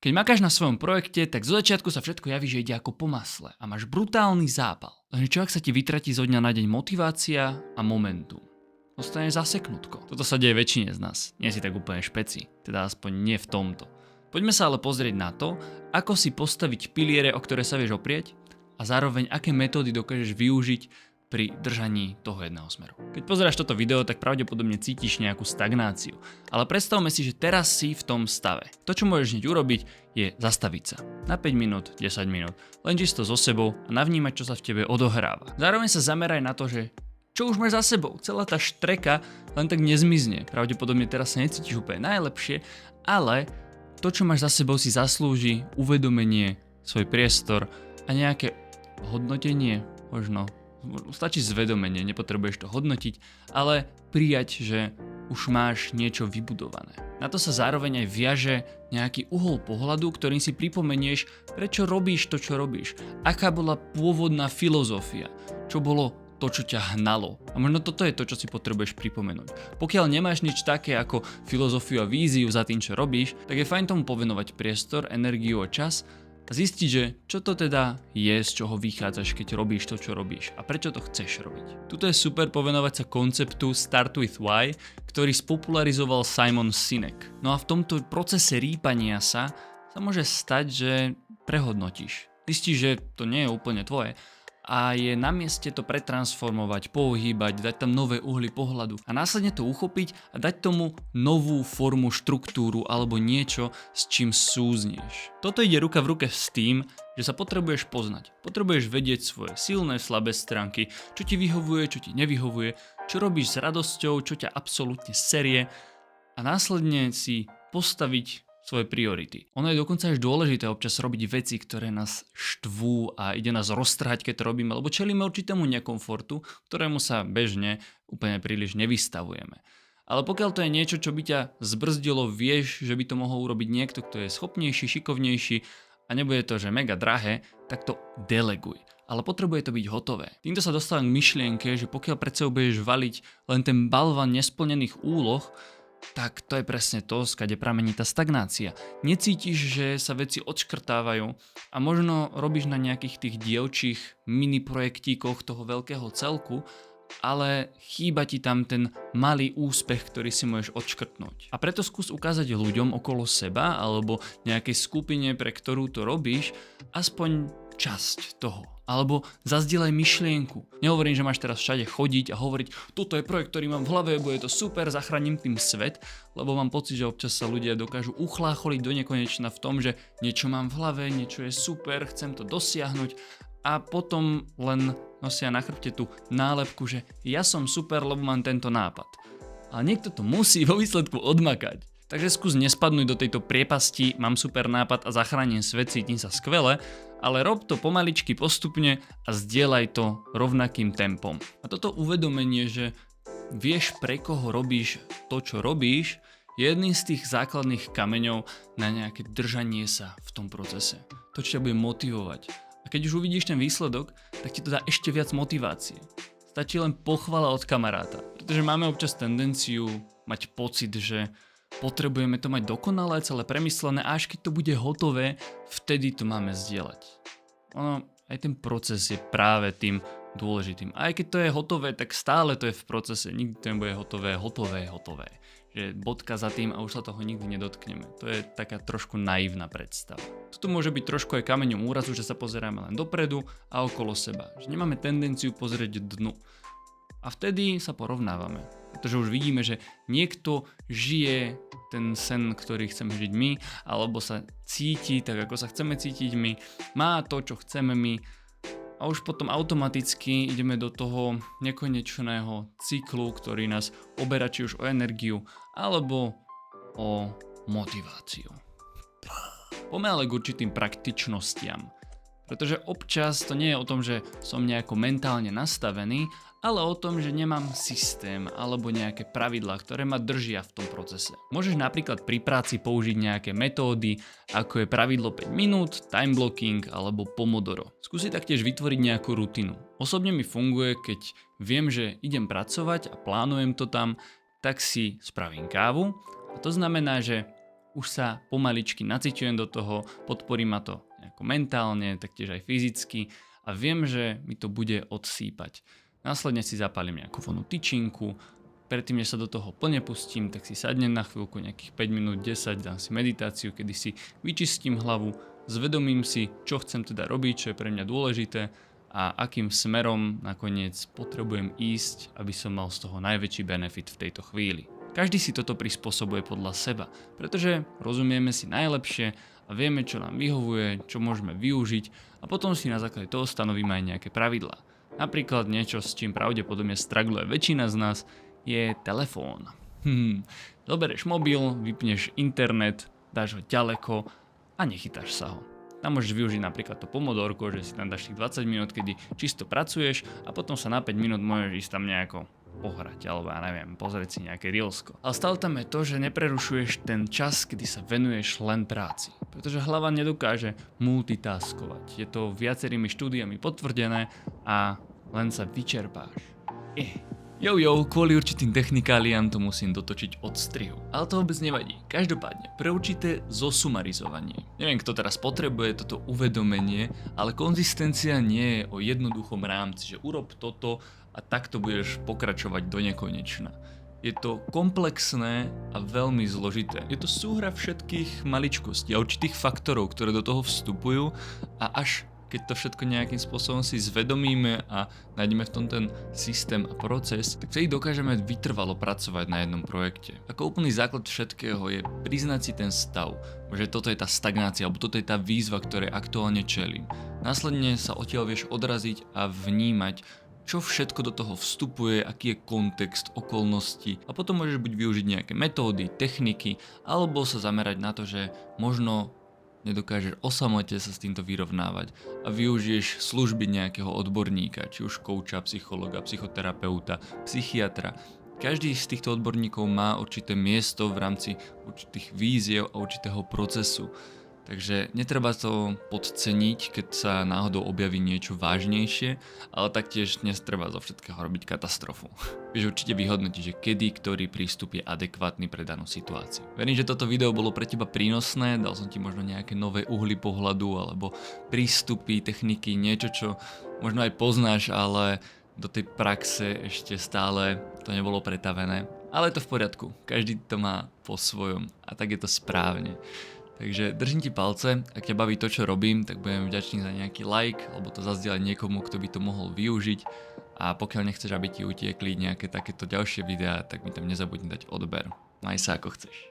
Keď makáš na svojom projekte, tak zo začiatku sa všetko javí, že ide ako po masle a máš brutálny zápal. Lenže čo ak sa ti vytratí zo dňa na deň motivácia a momentum? Ostaneš zaseknutko. Toto sa deje väčšine z nás. Nie si tak úplne špeci, teda aspoň nie v tomto. Poďme sa ale pozrieť na to, ako si postaviť piliere, o ktoré sa vieš oprieť a zároveň aké metódy dokážeš využiť pri držaní toho jedného smeru. Keď pozeráš toto video, tak pravdepodobne cítiš nejakú stagnáciu. Ale predstavme si, že teraz si v tom stave. To, čo môžeš hneď urobiť, je zastaviť sa. Na 5 minút, 10 minút. Len čisto so sebou a navnímať, čo sa v tebe odohráva. Zároveň sa zameraj na to, že čo už máš za sebou. Celá tá štreka len tak nezmizne. Pravdepodobne teraz sa necítiš úplne najlepšie, ale to, čo máš za sebou, si zaslúži uvedomenie, svoj priestor a nejaké hodnotenie, možno. Stačí zvedomenie, nepotrebuješ to hodnotiť, ale prijať, že už máš niečo vybudované. Na to sa zároveň aj viaže nejaký uhol pohľadu, ktorým si pripomenieš, prečo robíš to, čo robíš. Aká bola pôvodná filozofia, čo bolo to, čo ťa hnalo. A možno toto je to, čo si potrebuješ pripomenúť. Pokiaľ nemáš nič také ako filozofiu a víziu za tým, čo robíš, tak je fajn tomu povenovať priestor, energiu a čas a zistiť, že čo to teda je, z čoho vychádzaš, keď robíš to, čo robíš a prečo to chceš robiť. Tuto je super povenovať sa konceptu Start with Why, ktorý spopularizoval Simon Sinek. No a v tomto procese rýpania sa môže stať, že prehodnotíš. Zistíš, že to nie je úplne tvoje a je na mieste to pretransformovať, pouhýbať, dať tam nové uhly pohľadu a následne to uchopiť a dať tomu novú formu, štruktúru alebo niečo, s čím súznieš. Toto ide ruka v ruke s tým, že sa potrebuješ poznať. Potrebuješ vedieť svoje silné, slabé stránky, čo ti vyhovuje, čo ti nevyhovuje, čo robíš s radosťou, čo ťa absolútne serie a následne si postaviť svoje priority. Ono je dokonca až dôležité občas robiť veci, ktoré nás štvú a ide nás roztrhať, keď to robíme, lebo čelíme určitému nekomfortu, ktorému sa bežne úplne príliš nevystavujeme. Ale pokiaľ to je niečo, čo by ťa zbrzdilo, vieš, že by to mohol urobiť niekto, kto je schopnejší, šikovnejší a nebude to, že mega drahé, tak to deleguj. Ale potrebuje to byť hotové. Týmto sa dostávam k myšlienke, že pokiaľ pred sebou budeš valiť len ten balvan nesplnených úloh, tak to je presne to, skade pramení tá stagnácia. Necítiš, že sa veci odškrtávajú a možno robíš na nejakých tých dielčích mini projektíkoch toho veľkého celku, ale chýba ti tam ten malý úspech, ktorý si môžeš odškrtnúť. A preto skús ukázať ľuďom okolo seba alebo nejakej skupine, pre ktorú to robíš, aspoň časť toho. Alebo zazdieľaj myšlienku. Nehovorím, že máš teraz všade chodiť a hovoriť, toto je projekt, ktorý mám v hlave, bude to super, zachránim tým svet, lebo mám pocit, že občas sa ľudia dokážu uchlácholiť do nekonečna v tom, že niečo mám v hlave, niečo je super, chcem to dosiahnuť a potom len nosia na chrbte tú nálepku, že ja som super, lebo mám tento nápad. Ale niekto to musí vo výsledku odmakať. Takže skús nespadnúť do tejto priepasti, mám super nápad a zachránim svet, cítim sa skvele, ale rob to pomaličky postupne a zdieľaj to rovnakým tempom. A toto uvedomenie, že vieš, pre koho robíš to, čo robíš, je jedným z tých základných kameňov na nejaké držanie sa v tom procese. To, čo ťa bude motivovať. A keď už uvidíš ten výsledok, tak ti to dá ešte viac motivácie. Stačí len pochvala od kamaráta. Pretože máme občas tendenciu mať pocit, že potrebujeme to mať dokonalé, celé premyslené a až keď to bude hotové, vtedy to máme zdieľať. Ono, aj ten proces je práve tým dôležitým. A aj keď to je hotové, tak stále to je v procese. Nikdy to nebude hotové. Že bodka za tým a už sa toho nikdy nedotkneme. To je taká trošku naivná predstava. Toto môže byť trošku aj kameňom úrazu, že sa pozeráme len dopredu a okolo seba. Že nemáme tendenciu pozrieť dnu. A vtedy sa porovnávame. Pretože už vidíme, že niekto žije ten sen, ktorý chceme žiť my, alebo sa cíti tak, ako sa chceme cítiť my, má to, čo chceme my a už potom automaticky ideme do toho nekonečného cyklu, ktorý nás oberá či už o energiu, alebo o motiváciu. Poďme ale k určitým praktičnostiam. Pretože občas to nie je o tom, že som nejako mentálne nastavený, ale o tom, že nemám systém alebo nejaké pravidlá, ktoré ma držia v tom procese. Môžeš napríklad pri práci použiť nejaké metódy, ako je pravidlo 5 minút, time blocking alebo pomodoro. Skúsi taktiež vytvoriť nejakú rutinu. Osobne mi funguje, keď viem, že idem pracovať a plánujem to tam, tak si spravím kávu. A to znamená, že už sa pomaličky naciťujem do toho, podporí ma to nejako mentálne, taktiež aj fyzicky a viem, že mi to bude odsýpať. Následne si zapálim nejakú vonnú tyčinku, predtým, než sa do toho plne pustím, tak si sadnem na chvíľku, nejakých 5 minút, 10, dám si meditáciu, kedy si vyčistím hlavu, zvedomím si, čo chcem teda robiť, čo je pre mňa dôležité a akým smerom nakoniec potrebujem ísť, aby som mal z toho najväčší benefit v tejto chvíli. Každý si toto prispôsobuje podľa seba, pretože rozumieme si najlepšie a vieme, čo nám vyhovuje, čo môžeme využiť a potom si na základe toho stanovíme aj nejaké pravidlá. Napríklad niečo, s čím pravdepodobne straggluje väčšina z nás, je telefón. Zoberieš mobil, vypneš internet, dáš ho ďaleko a nechytáš sa ho. Tam môžeš využiť napríklad to pomodórko, že si tam dáš tých 20 minút, kedy čisto pracuješ a potom sa na 5 minút môžeš ísť tam nejako pohrať, alebo ja neviem, pozrieť si nejaké reelsko. Ale stále tam je to, že neprerušuješ ten čas, kedy sa venuješ len práci. Pretože hlava nedokáže multitaskovať. Je to viacerými štúdiami potvrdené a len sa vyčerpáš. Kvôli určitým technikáliám to musím dotočiť od strihu. Ale to vôbec nevadí. Každopádne, pre určité zosumarizovanie. Neviem, kto teraz potrebuje toto uvedomenie, ale konzistencia nie je o jednoduchom rámci, že urob toto a takto budeš pokračovať do nekonečna. Je to komplexné a veľmi zložité. Je to súhra všetkých maličkostí a určitých faktorov, ktoré do toho vstupujú a až keď to všetko nejakým spôsobom si zvedomíme a nájdeme v tom ten systém a proces, tak vtedy dokážeme vytrvalo pracovať na jednom projekte. Ako úplný základ všetkého je priznať si ten stav, že toto je tá stagnácia, alebo toto je tá výzva, ktorej aktuálne čelím. Následne sa odtiaľ vieš odraziť a vnímať, čo všetko do toho vstupuje, aký je kontext, okolnosti a potom môžeš buď využiť nejaké metódy, techniky, alebo sa zamerať na to, že možno nedokážeš o samote sa s týmto vyrovnávať a využiješ služby nejakého odborníka, či už kouča, psychologa, psychoterapeuta, psychiatra. Každý z týchto odborníkov má určité miesto v rámci určitých víziev a určitého procesu. Takže netreba to podceniť, keď sa náhodou objaví niečo vážnejšie, ale taktiež netreba zo všetkého robiť katastrofu. Vieš určite vyhodnotiť, že kedy ktorý prístup je adekvátny pre danú situáciu. Verím, že toto video bolo pre teba prínosné, dal som ti možno nejaké nové uhly pohľadu alebo prístupy, techniky, niečo, čo možno aj poznáš, ale do tej praxe ešte stále to nebolo pretavené. Ale je to v poriadku, každý to má po svojom a tak je to správne. Takže držím ti palce, ak ťa baví to, čo robím, tak budem vďačný za nejaký like, alebo to zazdieľať niekomu, kto by to mohol využiť. A pokiaľ nechceš, aby ti utiekli nejaké takéto ďalšie videá, tak mi tam nezabudni dať odber. Maj sa ako chceš.